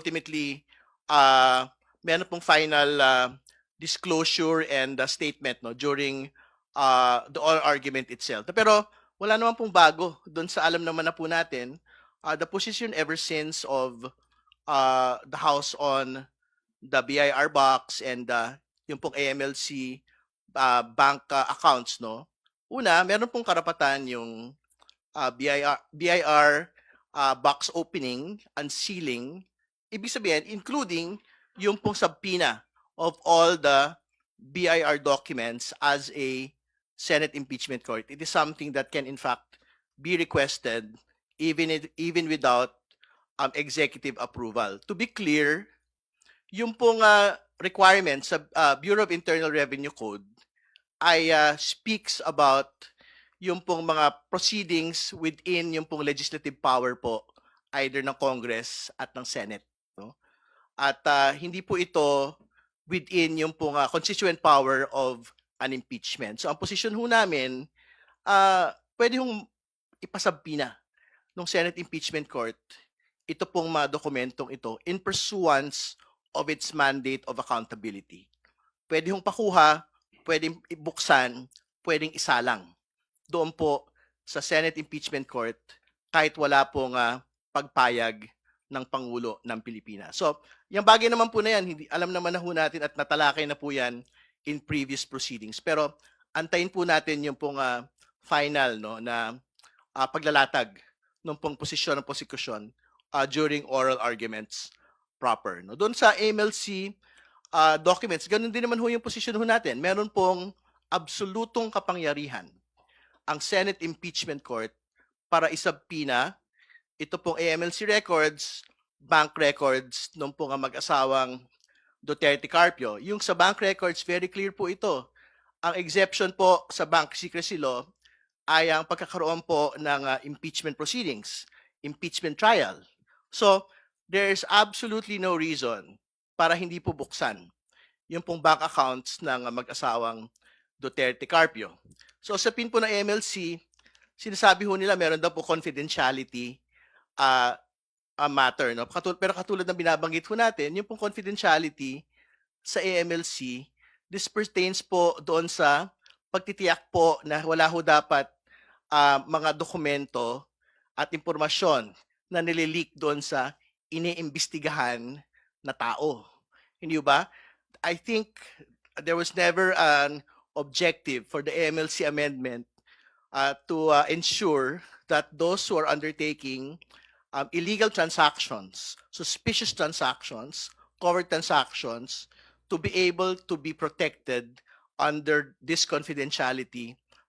ultimately, meron pong final disclosure and statement no during the oral argument itself. Pero wala naman pong bago doon sa alam naman na po natin the position ever since of the House on the BIR box and yung pong AMLC bank accounts no. Una, meron pong karapatan yung BIR box opening, unsealing, ibig sabihin, including yung pong subpoena of all the BIR documents as a Senate impeachment court. It is something that can in fact be requested even without executive approval. To be clear, yung pong requirement sa Bureau of Internal Revenue Code ay speaks about yung pong mga proceedings within yung pong legislative power po either ng Congress at ng Senate, no? At hindi po ito within yung pong constituent power of an impeachment. So ang position ho namin, pwede hong ipasabpina ng Senate Impeachment Court ito pong mga dokumentong ito in pursuance of its mandate of accountability. Pwede hong pakuha, pwedeng ibuksan, pwedeng isalang doon po sa Senate Impeachment Court kahit wala pong pagpayag ng Pangulo ng Pilipinas. So, yung bagay naman po na yan, hindi, alam naman na ho natin at natalakay na po yan in previous proceedings. Pero antayin po natin yung pong final no, na paglalatag ng pong posisyon ng prosecution during oral arguments proper. No? Doon sa MLC documents, ganun din naman ho yung posisyon ho natin. Meron pong absolutong kapangyarihan ang Senate Impeachment Court para isabpina ito pong AMLC records, bank records nung pong mag-asawang Duterte Carpio. Yung sa bank records, very clear po ito. Ang exception po sa bank secrecy law ay ang pagkakaroon po ng impeachment proceedings, impeachment trial. So, there's absolutely no reason para hindi po buksan yung pong bank accounts ng mag-asawang Duterte Carpio. So, sa pin po ng MLC, sinasabi ho nila meron daw po confidentiality matter. No? Pero katulad ng binabanggit ho natin, yung pong confidentiality sa AMLC, this pertains po doon sa pagtitiyak po na wala ho dapat mga dokumento at impormasyon na nilileak doon sa iniimbestigahan na tao. Hindi ba? I think there was never an objective for the MLC amendment to ensure that those who are undertaking illegal transactions, suspicious transactions, covert transactions, to be able to be protected under this confidentiality